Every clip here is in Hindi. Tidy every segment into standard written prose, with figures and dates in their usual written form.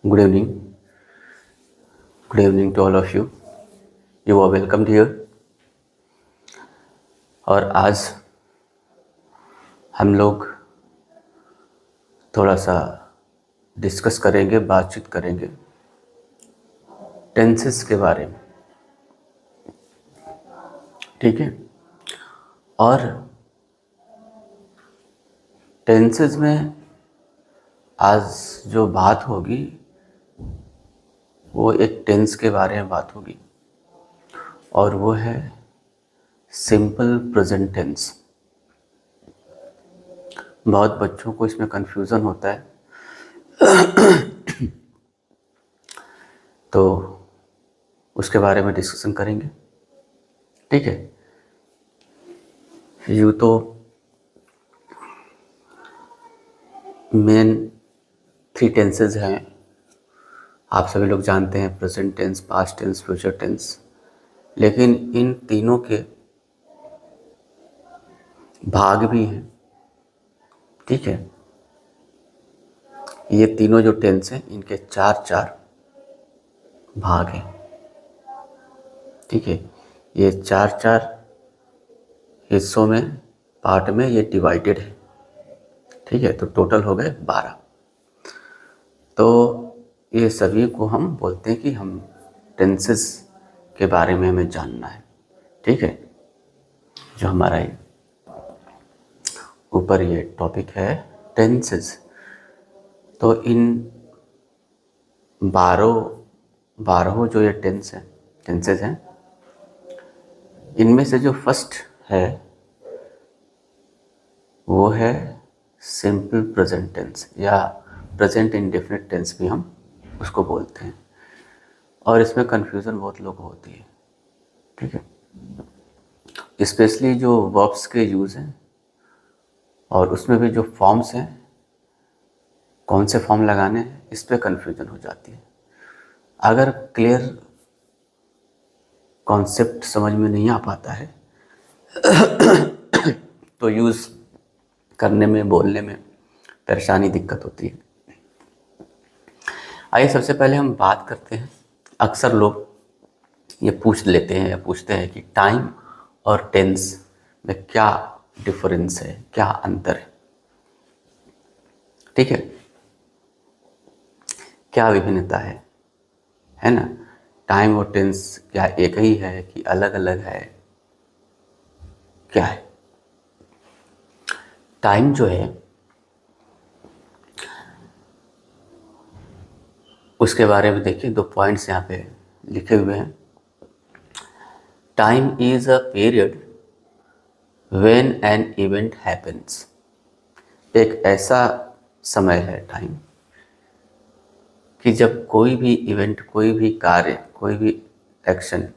Good evening. Good evening to all of you. You are welcomed here. और आज हम लोग थोड़ा सा डिस्कस करेंगे, बातचीत करेंगे टेंसेस के बारे में, ठीक है। और टेंसेस में आज जो बात होगी वो एक टेंस के बारे में बात होगी और वो है सिंपल प्रेजेंट टेंस। बहुत बच्चों को इसमें कन्फ्यूज़न होता है तो उसके बारे में डिस्कशन करेंगे, ठीक है। यूँ तो मेन 3 टेंसेज हैं, आप सभी लोग जानते हैं, present tense, past tense, future tense. लेकिन इन तीनों के भाग भी हैं, ठीक है। ये तीनों जो टेंस हैं इनके 4 भाग हैं, ठीक है। ये 4 हिस्सों में, पार्ट में ये डिवाइडेड है, ठीक है। तो टोटल हो गए 12। तो ये सभी को हम बोलते हैं कि हम टेंसेस के बारे में हमें जानना है, ठीक है। जो हमारा ये ऊपर ये टॉपिक है टेंसेस। तो इन 12 जो ये टेंसेस हैं, इनमें से जो फर्स्ट है वो है सिंपल प्रेजेंट टेंस, या प्रेजेंट इंडेफिनिट टेंस भी हम उसको बोलते हैं। और इसमें कन्फ्यूज़न बहुत लोगों को होती है, ठीक है। स्पेशली जो वर्ब्स के यूज़ हैं और उसमें भी जो फॉर्म्स हैं, कौन से फॉर्म लगाने हैं, इस पर कन्फ्यूज़न हो जाती है। अगर क्लियर कॉन्सेप्ट समझ में नहीं आ पाता है तो यूज़ करने में, बोलने में परेशानी, दिक्कत होती है। आइए सबसे पहले हम बात करते हैं। अक्सर लोग ये पूछ लेते हैं या पूछते हैं कि टाइम और टेंस में क्या डिफरेंस है, क्या अंतर है, ठीक है। क्या विभिन्नता है ना। टाइम और टेंस क्या एक ही है कि अलग अलग है, क्या है। टाइम जो है उसके बारे में देखिए, 2 पॉइंट्स यहाँ पे लिखे हुए हैं। Time is a period when an event happens. एक ऐसा समय है टाइम कि जब कोई भी इवेंट, कोई भी कार्य, कोई भी एक्शन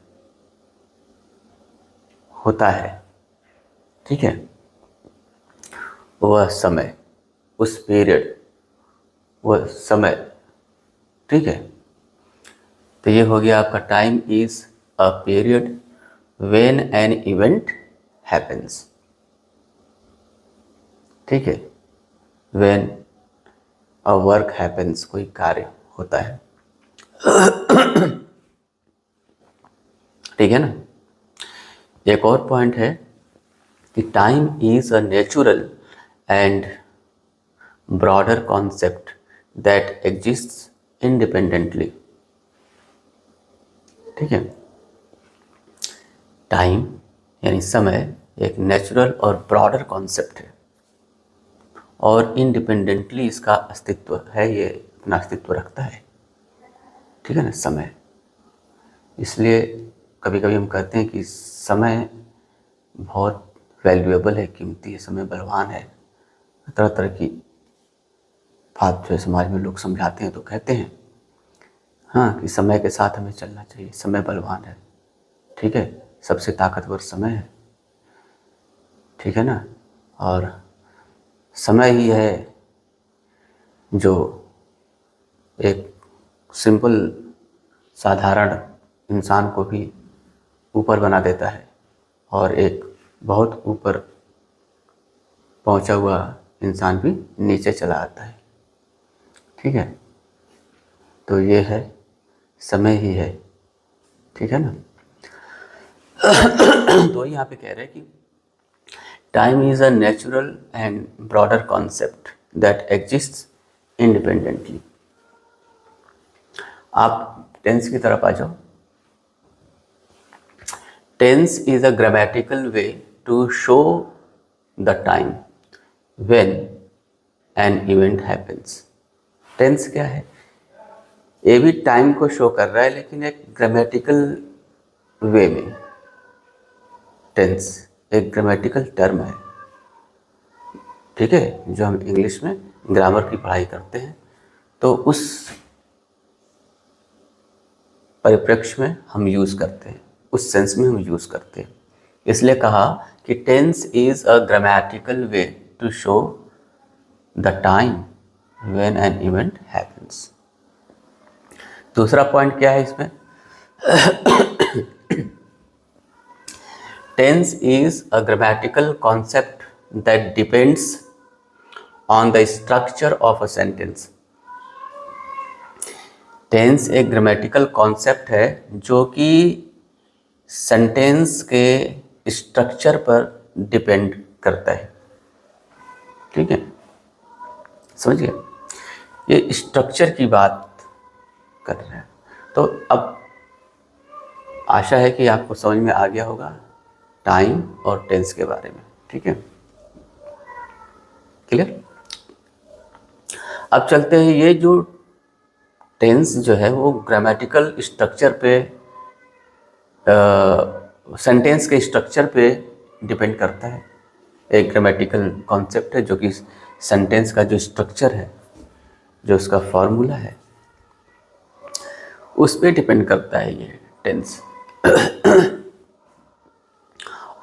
होता है, ठीक है। वह समय, उस पीरियड, वह समय, ठीक है। तो ये हो गया आपका time is a period when an event happens, ठीक है। व्हेन अ वर्क हैपेंस, कोई कार्य होता है, ठीक है ना। एक और पॉइंट है कि time is a natural and broader concept that exists independently, ठीक है। टाइम यानी समय एक नेचुरल और ब्रॉडर कॉन्सेप्ट है और इंडिपेंडेंटली इसका अस्तित्व है, ये अपना अस्तित्व रखता है, ठीक है ना, समय। इसलिए कभी कभी हम कहते हैं कि समय बहुत वैल्यूएबल है, कीमती है, समय बलवान है। तरह तरह की बात जो है समाज में लोग समझाते हैं तो कहते हैं हाँ कि समय के साथ हमें चलना चाहिए, समय बलवान है, ठीक है। सबसे ताकतवर समय है, ठीक है ना। और समय ही है जो एक सिंपल साधारण इंसान को भी ऊपर बना देता है और एक बहुत ऊपर पहुंचा हुआ इंसान भी नीचे चला आता है, ठीक है। तो ये है समय ही है, ठीक है ना। तो यहाँ पे कह रहे हैं कि time is a natural and broader concept that exists independently. आप टेंस की तरफ आ जाओ। Tense is a grammatical way to show the time when an event happens. Tense क्या है? ये भी टाइम को शो कर रहा है, लेकिन एक ग्रामेटिकल वे में। टेंस एक ग्रामेटिकल टर्म है, ठीक है, जो हम इंग्लिश में ग्रामर की पढ़ाई करते हैं, तो उस परिप्रेक्ष्य में हम यूज़ करते हैं, उस सेंस में हम यूज़ करते हैं। इसलिए कहा कि tense is a grammatical way to show the time when an event happens. दूसरा पॉइंट क्या है इसमें? Tense is a grammatical concept that depends on the structure of a sentence. Tense एक ग्रामेटिकल कॉन्सेप्ट है जो कि सेंटेंस के स्ट्रक्चर पर डिपेंड करता है, ठीक है, समझ गए? ये स्ट्रक्चर की बात कर रहे हैं। तो अब आशा है कि आपको समझ में आ गया होगा टाइम और टेंस के बारे में, ठीक है, क्लियर? अब चलते हैं, ये जो टेंस जो है वो ग्रामेटिकल स्ट्रक्चर पे, सेंटेंस के स्ट्रक्चर पे डिपेंड करता है। एक ग्रामेटिकल कॉन्सेप्ट है जो कि सेंटेंस का जो स्ट्रक्चर है, जो उसका फॉर्मूला है, उस पे डिपेंड करता है ये टेंस।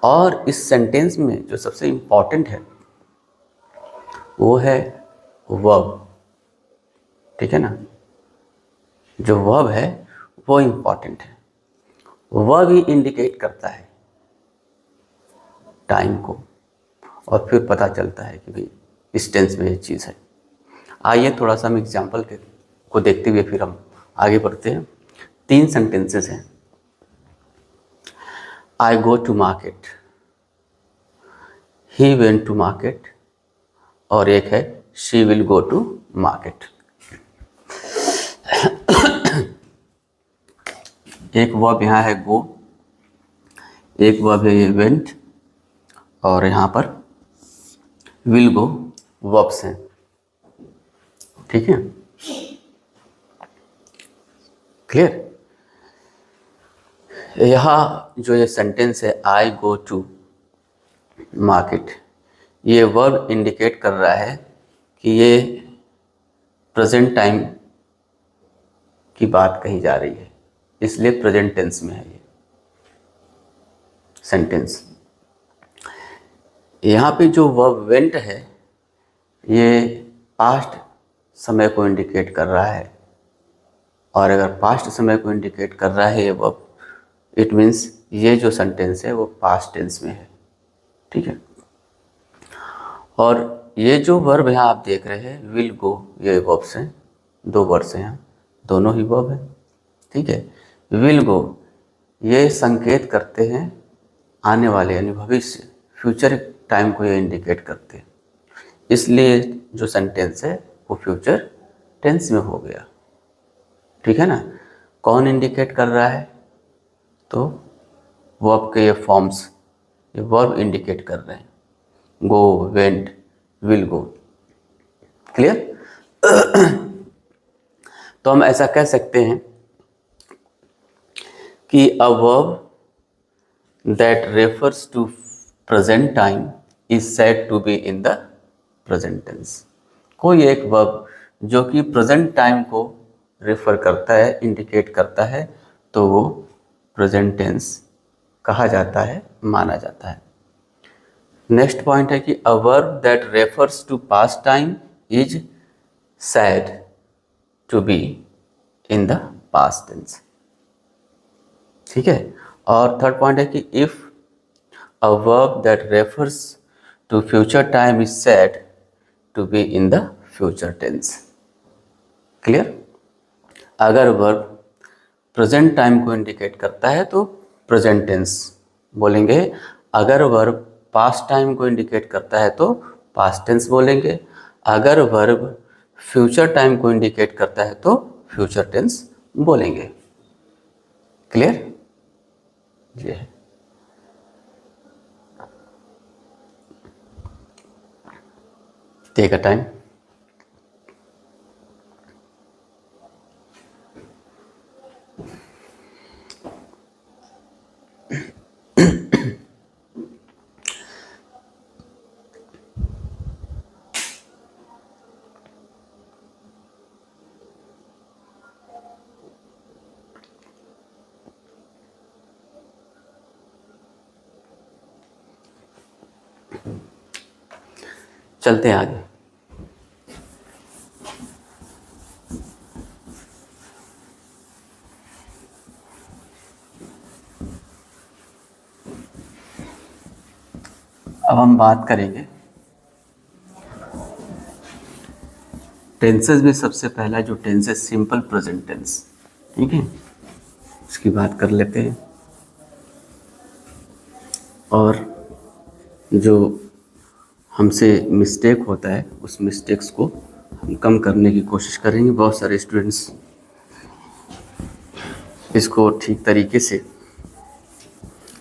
और इस सेंटेंस में जो सबसे इम्पॉर्टेंट है वो है वर्ब, ठीक है ना। जो वर्ब है वो इम्पॉर्टेंट है। वर्ब ही इंडिकेट करता है टाइम को, और फिर पता चलता है कि भाई इस टेंस में ये चीज़ है। आइए थोड़ा सा हम एग्जाम्पल को देखते हुए फिर हम आगे बढ़ते हैं। 3 सेंटेंसेस हैं। I go to market, he went to market, और एक है she will go to market. एक वर्ब यहाँ है गो, एक वर्ब है ये वेंट, और यहाँ पर विल गो वर्ब्स हैं, ठीक है, क्लियर? यहाँ जो ये सेंटेंस है आई गो टू मार्केट, ये वर्ब इंडिकेट कर रहा है कि ये प्रेजेंट टाइम की बात कही जा रही है, इसलिए प्रेजेंट टेंस में है ये सेंटेंस। यहाँ पे जो वर्ब वेंट है ये पास्ट समय को इंडिकेट कर रहा है, और अगर पास्ट समय को इंडिकेट कर रहा है ये वर्ब, इट मीन्स ये जो सेंटेंस है वो पास्ट टेंस में है, ठीक है। और ये जो वर्ब यहाँ आप देख रहे हैं विल गो, ये वर्ब्स हैं, 2 वर्ड्स हैं यहाँ, दोनों ही वर्ब है, ठीक है। विल गो ये संकेत करते हैं आने वाले यानी भविष्य, फ्यूचर टाइम को ये इंडिकेट करते हैं, इसलिए जो सेंटेंस है वो फ्यूचर टेंस में हो गया, ठीक है ना। कौन इंडिकेट कर रहा है? तो वर्ब के ये फॉर्म्स, ये वर्ब इंडिकेट कर रहे हैं, go, went, will go, clear? तो हम ऐसा कह सकते हैं कि a verb that refers to present time is said to be in the present tense. कोई एक वर्ब जो कि प्रेजेंट टाइम को रेफर करता है, इंडिकेट करता है, तो वो प्रेजेंट टेंस कहा जाता है, माना जाता है। नेक्स्ट पॉइंट है कि a verb that refers to past time is said to be in the past tense, ठीक है। और थर्ड पॉइंट है कि if a verb that refers to future time is said to be in the future tense, clear? अगर वर्ब प्रेजेंट टाइम को इंडिकेट करता है तो प्रेजेंट टेंस बोलेंगे। अगर वर्ब पास्ट टाइम को इंडिकेट करता है तो पास्ट टेंस बोलेंगे। अगर वर्ब फ्यूचर टाइम को इंडिकेट करता है तो फ्यूचर टेंस बोलेंगे। क्लियर? ये है। Take a time. चलते हैं आगे। अब हम बात करेंगे टेंसेस में। सबसे पहला जो टेंस है सिंपल प्रेजेंट टेंस, ठीक है, इसकी बात कर लेते हैं। और जो हमसे मिस्टेक होता है उस मिस्टेक्स को हम कम करने की कोशिश करेंगे। बहुत सारे स्टूडेंट्स इसको ठीक तरीके से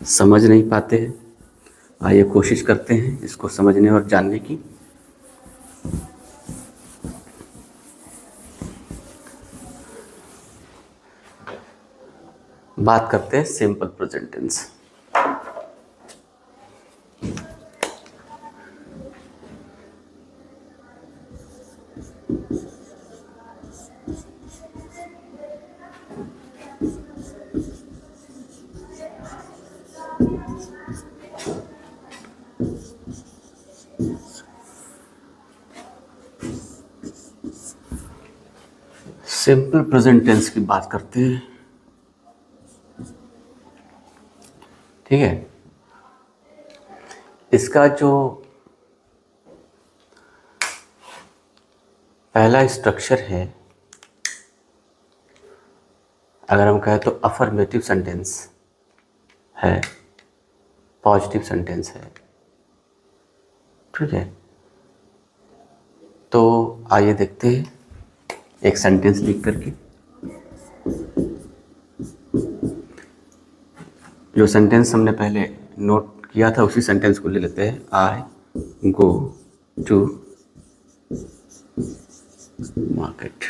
समझ नहीं पाते हैं। आइए कोशिश करते हैं इसको समझने और जानने की। बात करते हैं simple present tense. Simple present tense की बात करते हैं, ठीक है। इसका जो पहला स्ट्रक्चर है, अगर हम कहें तो अफर्मेटिव सेंटेंस है, पॉजिटिव सेंटेंस है, ठीक है। तो आइए देखते हैं एक सेंटेंस लिख करके। जो सेंटेंस हमने पहले नोट किया था उसी सेंटेंस को ले लेते हैं। आई गो टू मार्केट,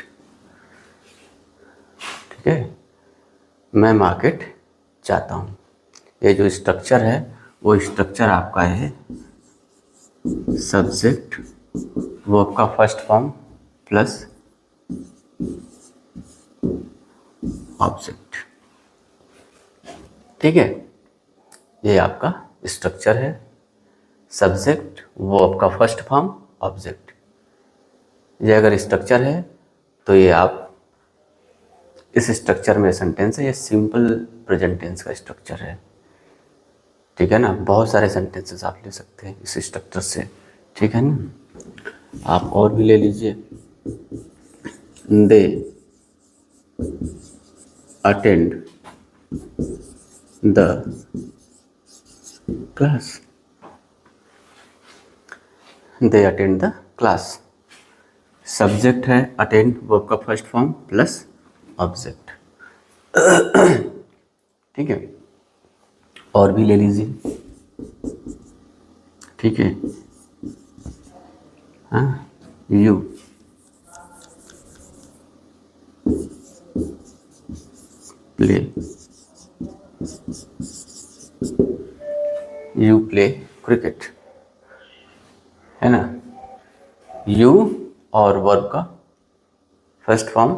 ठीक है, मैं मार्केट जाता हूँ। ये जो स्ट्रक्चर है वो स्ट्रक्चर आपका है सब्जेक्ट वर्ब का फर्स्ट फॉर्म प्लस ऑब्जेक्ट, ठीक है। ये आपका स्ट्रक्चर है, सब्जेक्ट वर्ब का फर्स्ट फॉर्म ऑब्जेक्ट। ये अगर स्ट्रक्चर है तो ये आप इस स्ट्रक्चर में सेंटेंस है। ये सिंपल प्रेजेंट टेंस का स्ट्रक्चर है, ठीक है ना। बहुत सारे सेंटेंसेस आप ले सकते हैं इस स्ट्रक्चर से, ठीक है ना। आप और भी ले लीजिए। दे attend the class, they attend the class. Subject है अटेंड वर्ब का फर्स्ट फॉर्म प्लस ऑब्जेक्ट, ठीक है। और भी ले लीजिए, ठीक है। हाँ, you play, you play cricket, है ना। यू और वर्ब का फर्स्ट फॉर्म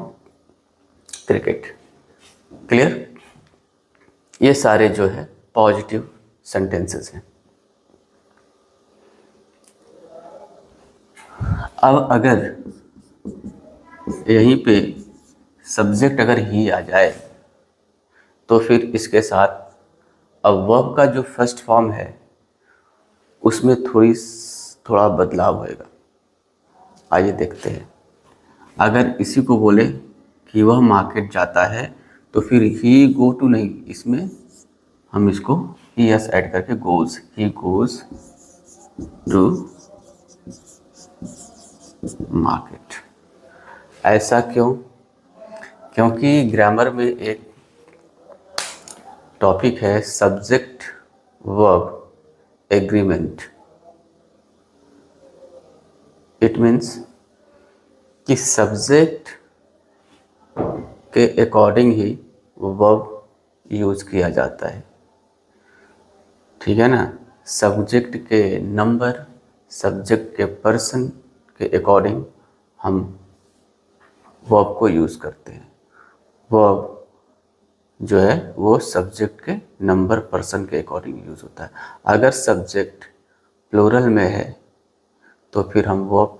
क्रिकेट। क्लियर? ये सारे जो है पॉजिटिव सेंटेंसेस हैं। अब अगर यहीं पे सब्जेक्ट अगर ही आ जाए तो फिर इसके साथ अब वर्ब का जो फर्स्ट फॉर्म है उसमें थोड़ा बदलाव होएगा। आइए देखते हैं। अगर इसी को बोले कि वह मार्केट जाता है, तो फिर ही गो टू नहीं, इसमें हम इसको एस ऐड करके goes, he goes to market. ऐसा क्यों? क्योंकि ग्रामर में एक टॉपिक है subject verb agreement. It means कि सब्जेक्ट के अकॉर्डिंग ही वर्ब यूज किया जाता है, ठीक है ना। सब्जेक्ट के नंबर, सब्जेक्ट के पर्सन के अकॉर्डिंग हम वर्ब को यूज़ करते हैं। वर्ब जो है वो सब्जेक्ट के नंबर, पर्सन के अकॉर्डिंग यूज़ होता है। अगर सब्जेक्ट प्लूरल में है तो फिर हम वर्ब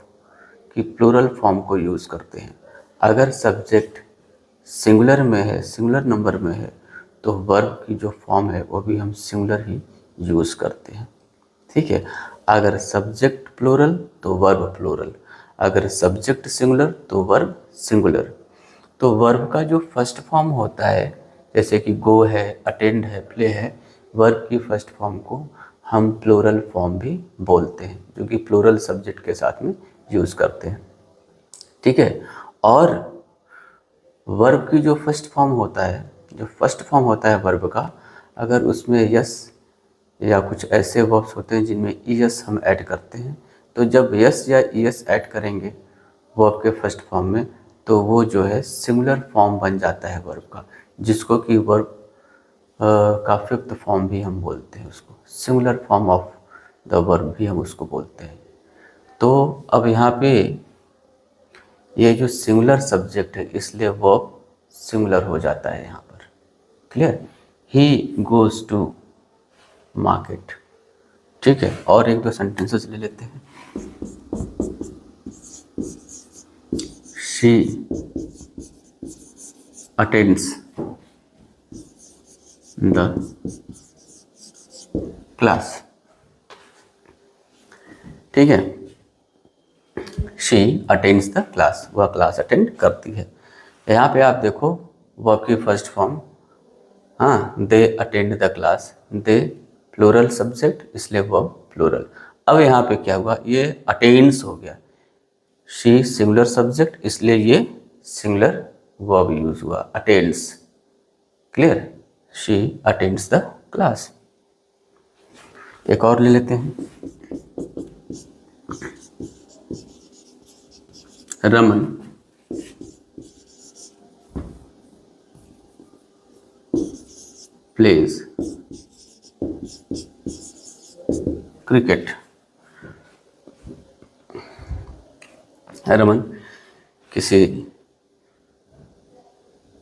की प्लूरल फॉर्म को यूज़ करते हैं। अगर सब्जेक्ट सिंगुलर में है, सिंगुलर नंबर में है, तो वर्ब की जो फॉर्म है वो भी हम सिंगुलर ही यूज़ करते हैं, ठीक है। अगर सब्जेक्ट प्लूरल तो वर्ब प्लूरल, अगर सब्जेक्ट सिंगुलर तो वर्ब सिंगुलर। तो वर्ब का जो फर्स्ट फॉर्म होता है, जैसे कि गो है, अटेंड है, प्ले है, वर्ब की फर्स्ट फॉर्म को हम प्लूरल फॉर्म भी बोलते हैं, जो कि प्लूरल सब्जेक्ट के साथ में यूज़ करते हैं, ठीक है। और वर्ब की जो फर्स्ट फॉर्म होता है, जो फर्स्ट फॉर्म होता है वर्ब का, अगर उसमें यस या कुछ ऐसे वर्ब्स होते हैं जिनमें ईएस हम ऐड करते हैं, तो जब यस या ईएस ऐड करेंगे वर्ब के फर्स्ट फॉर्म में, तो वो जो है सिंगुलर फॉर्म बन जाता है वर्ब का, जिसको कि वर्ब का फिफ्थ फॉर्म भी हम बोलते हैं, उसको singular form of the verb भी हम उसको बोलते हैं। तो अब यहाँ पे ये जो सिंगुलर सब्जेक्ट है, इसलिए वर्ब सिंगुलर हो जाता है यहाँ पर, clear. He goes to market, ठीक है। और एक दो सेंटेंसेस ले लेते हैं। शी अटेंड्स द क्लास, ठीक है। शी अटेंड्स द क्लास, वह क्लास अटेंड करती है। यहाँ पे आप देखो वर्ब की फर्स्ट फॉर्म, हाँ, they attend the class, they plural subject इसलिए वर्ब प्लूरल। अब यहाँ पे क्या हुआ, ये अटेंड्स हो गया, शी सिंगुलर सब्जेक्ट इसलिए ये सिंगुलर वर्ब यूज हुआ, attends, clear. She attends the class. एक और ले लेते हैं, रमन प्लेज क्रिकेट। रमन किसी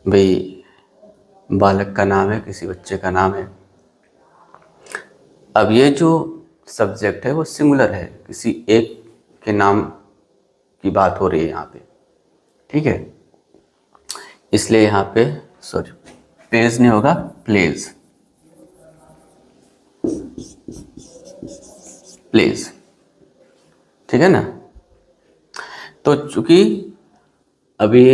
भाई बालक का नाम है, किसी बच्चे का नाम है। अब ये जो सब्जेक्ट है वो सिंगुलर है, किसी एक के नाम की बात हो रही है यहाँ पे, ठीक है। इसलिए यहाँ पे सॉरी प्लेज नहीं होगा, प्लेज, प्लेज, ठीक है ना। तो चूंकि अभी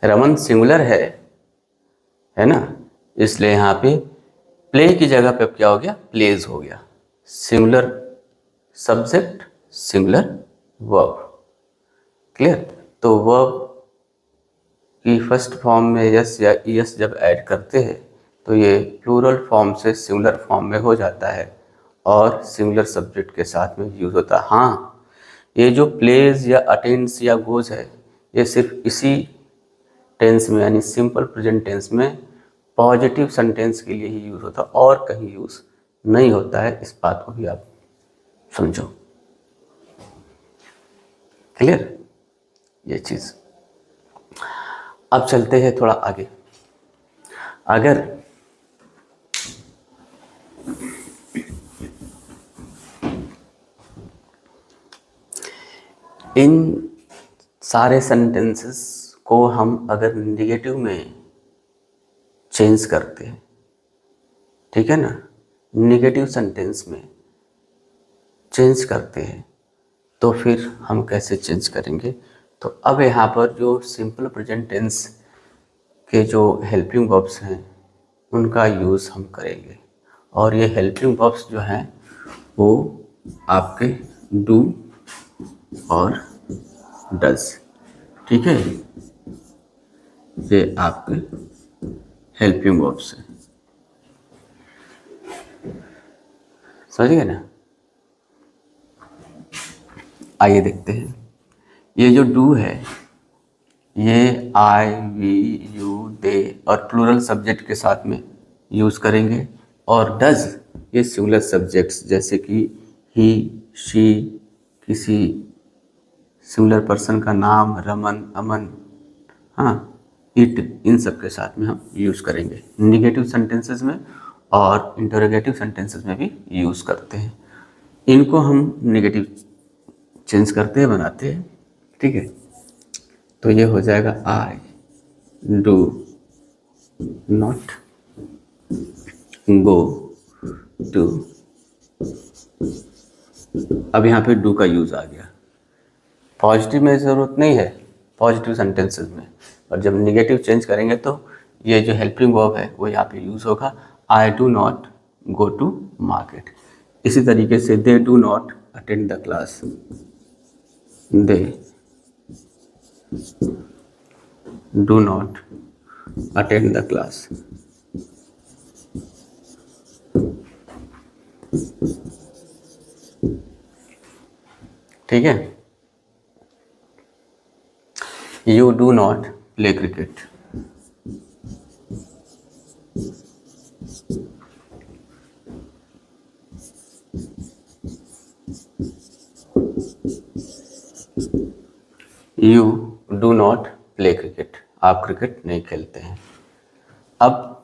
रमन सिंगुलर है ना, इसलिए यहाँ पे प्ले की जगह पे क्या हो गया, प्लेज हो गया। Singular subject, singular verb, clear. तो वर्ब की फर्स्ट फॉर्म में यस या ईएस जब ऐड करते हैं तो ये प्लूरल फॉर्म से सिंगुलर फॉर्म में हो जाता है और सिंगुलर सब्जेक्ट के साथ में यूज होता है। हाँ, ये जो प्लेज या अटेंड्स या गोज है, ये सिर्फ इसी टेंस में यानी सिंपल प्रेजेंट टेंस में पॉजिटिव सेंटेंस के लिए ही यूज़ होता है और कहीं यूज़ नहीं होता है। इस बात को भी आप समझो, क्लियर ये चीज़। अब चलते हैं थोड़ा आगे। अगर इन सारे सेंटेंसेस को हम अगर निगेटिव में चेंज करते हैं, ठीक है ना, निगेटिव सेंटेंस में चेंज करते हैं, तो फिर हम कैसे चेंज करेंगे, तो अब यहाँ पर जो सिंपल प्रेजेंट टेंस के जो हेल्पिंग वर्ब्स हैं उनका यूज़ हम करेंगे, और ये हेल्पिंग वर्ब्स जो हैं वो आपके डू और डज, ठीक है, ये आपके हेल्पिंग वर्ब्स हैं, समझ गए ना। आइए देखते हैं, ये जो डू है ये आई, वी, यू, दे और प्लूरल सब्जेक्ट के साथ में यूज़ करेंगे, और डज ये सिंगुलर सब्जेक्ट्स जैसे कि ही, शी, किसी सिंगुलर पर्सन का नाम, रमन, अमन, हाँ, इट, इन सब के साथ में हम यूज़ करेंगे निगेटिव सेंटेंसेस में, और इंटरोगेटिव सेंटेंसेस में भी यूज़ करते हैं। इनको हम निगेटिव चेंज करते हैं, बनाते हैं, ठीक है। तो ये हो जाएगा I do not go to. अब यहाँ पे डू का यूज़ आ गया। पॉजिटिव में ज़रूरत नहीं है, पॉजिटिव सेंटेंसेस में, और जब निगेटिव चेंज करेंगे तो ये जो हेल्पिंग वर्ब है वो यहाँ पे यूज़ होगा, I do not go to market. इसी तरीके से they do not attend the class, they do not attend the class. ठीक है, you do not play cricket, you do not play cricket, आप क्रिकेट नहीं खेलते हैं। अब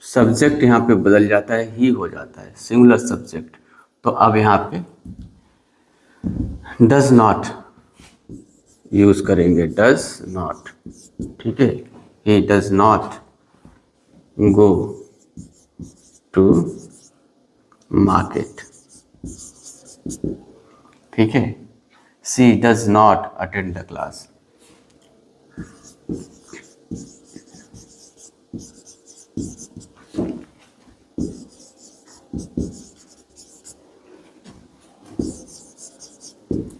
सब्जेक्ट यहाँ पे बदल जाता है, ही हो जाता है सिंगुलर सब्जेक्ट, तो अब यहाँ पे डज नॉट यूज करेंगे, डज नॉट, ठीक है, he does not go to market, ठीक है, she does not attend the class,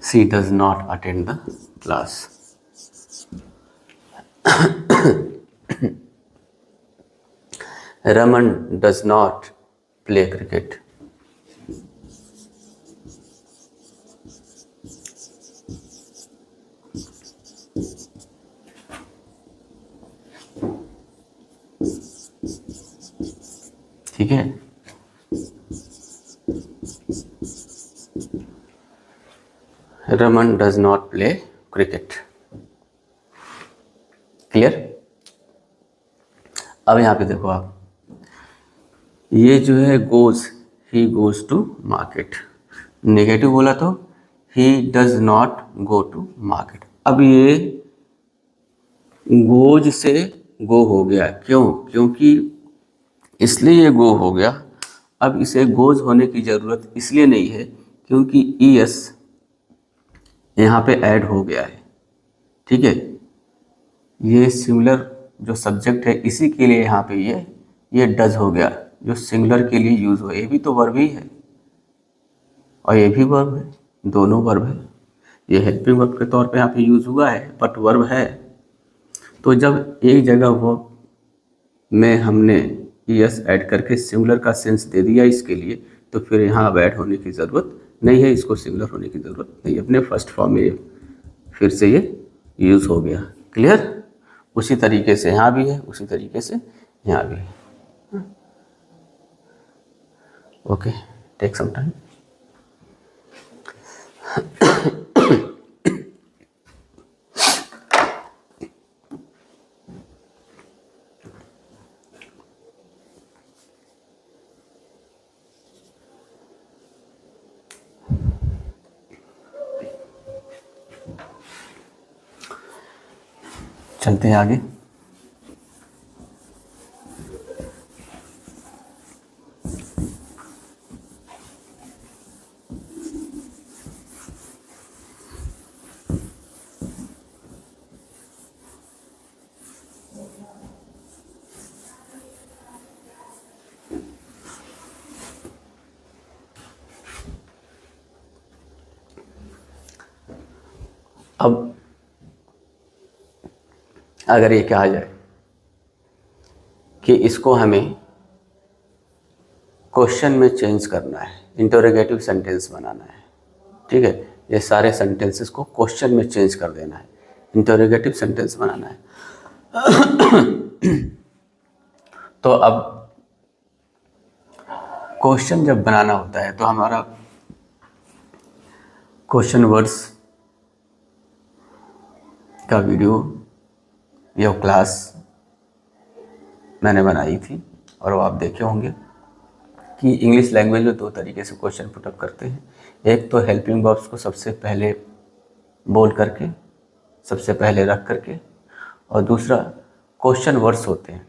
she does not attend the class. Raman does not play cricket. ठीक है, Raman does not play cricket. Clear. अब यहाँ पे देखो आप, ये जो है goes, he goes to market, negative बोला तो he does not go to market. अब ये गोज से गो हो गया, क्यों? क्योंकि इसलिए ये गो हो गया। अब इसे गोज होने की ज़रूरत इसलिए नहीं है क्योंकि ई एस यहाँ पे ऐड हो गया है, ठीक है। ये सिंगुलर जो सब्जेक्ट है इसी के लिए यहाँ पे ये डज हो गया, जो सिंगुलर के लिए यूज़ हो। ये भी तो वर्ब ही है और ये भी वर्ब है, दोनों वर्ब है। ये हेल्पिंग वर्ब के तौर पे यहाँ पे यूज़ हुआ है बट वर्ब है। तो जब एक जगह वर्ब में हमने एस ऐड करके सिंगुलर का सेंस दे दिया इसके लिए, तो फिर यहाँ अब ऐड होने की ज़रूरत नहीं है, इसको सिंगुलर होने की ज़रूरत नहीं है, अपने फर्स्ट फॉर्म में फिर से ये यूज़ हो गया। क्लियर। उसी तरीके से यहाँ भी है, उसी तरीके से यहाँ भी है। Okay, take some time. चलते हैं आगे। अब अगर ये कहा जाए कि इसको हमें क्वेश्चन में चेंज करना है, इंटरोगेटिव सेंटेंस बनाना है, ठीक है, ये सारे सेंटेंसेस को क्वेश्चन में चेंज कर देना है, इंटरोगेटिव सेंटेंस बनाना है। तो अब क्वेश्चन जब बनाना होता है तो हमारा क्वेश्चन वर्ड्स का वीडियो या क्लास मैंने बनाई थी और वो आप देखे होंगे कि इंग्लिश लैंग्वेज में दो तरीके से क्वेश्चन पुटअप करते हैं। एक तो हेल्पिंग वर्ब्स को सबसे पहले बोल करके, सबसे पहले रख करके, और दूसरा क्वेश्चन वर्ड्स होते हैं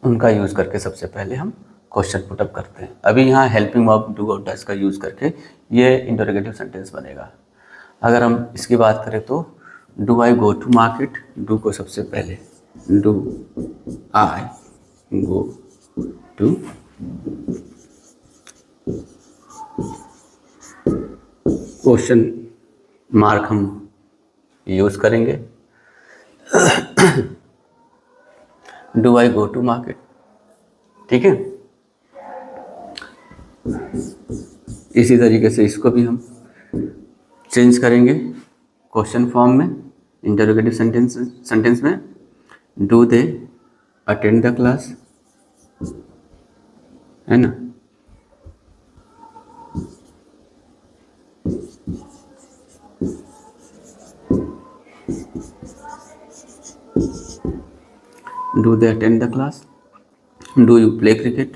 उनका यूज़ करके सबसे पहले हम क्वेश्चन पुटअप करते हैं। अभी यहाँ हेल्पिंग वर्ब डू और डज का यूज़ करके ये इंटरोगेटिव सेंटेंस बनेगा। अगर हम इसकी बात करें तो do I go to market, do को सबसे पहले do I go to question mark हम यूज करेंगे, do I go to market, ठीक है। इसी तरीके से इसको भी हम चेंज करेंगे क्वेश्चन फॉर्म में, इंटरोगेटिव सेंटेंस में, do they attend the class, है ना। Do they attend the class? Do you play cricket?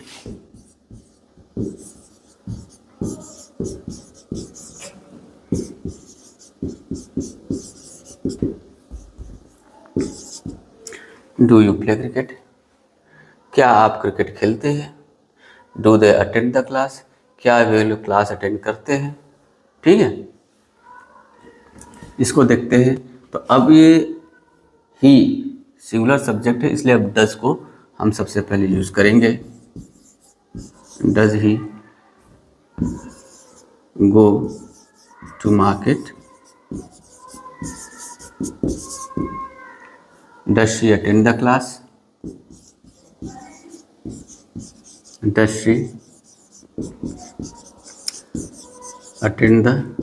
Do you play cricket? क्या आप क्रिकेट खेलते हैं? Do they attend the class? क्या वे लोग क्लास अटेंड करते हैं, ठीक है। इसको देखते हैं। तो अब ये ही सिंगुलर सब्जेक्ट है, इसलिए अब डज को हम सबसे पहले यूज करेंगे। Does he go to market, does she attend the class, does she attend the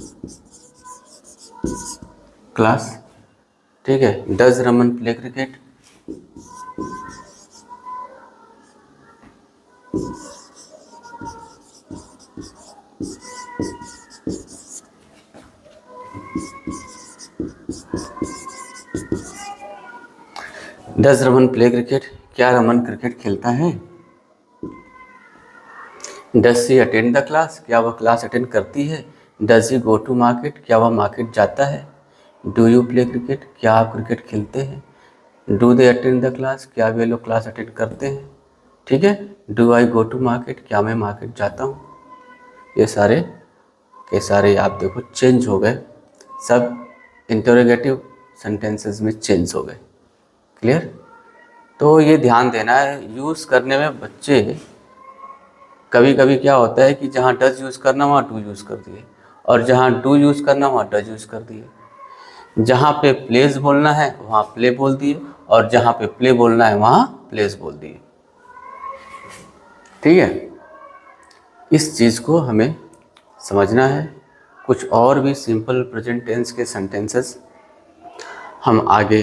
class, ठीक है। Does Raman play cricket, does Raman play cricket, क्या रमन क्रिकेट खेलता है। Does she attend the class, क्या वह क्लास अटेंड करती है। Does he go to market, क्या वह मार्केट जाता है। डू यू प्ले क्रिकेट, क्या आप क्रिकेट खेलते हैं। Do they attend the class, क्या वे लोग क्लास अटेंड करते हैं, ठीक है। Do I go to market, क्या मैं मार्केट जाता हूँ। ये सारे के सारे आप देखो चेंज हो गए, सब इंटरोगेटिव सेंटेंसेस में चेंज हो गए। क्लियर। तो ये ध्यान देना है यूज़ करने में। बच्चे कभी कभी क्या होता है कि जहाँ डज यूज़ करना वहाँ डू यूज़ कर दिए, और जहाँ डू यूज़ करना वहाँ डज यूज़ कर दिए। जहाँ पे प्लेस बोलना है वहाँ प्ले बोल दिए, और जहाँ पे प्ले बोलना है वहाँ प्लेस बोल दिए, ठीक है। इस चीज़ को हमें समझना है। कुछ और भी सिंपल प्रेजेंट टेंस के सेंटेंसेस हम आगे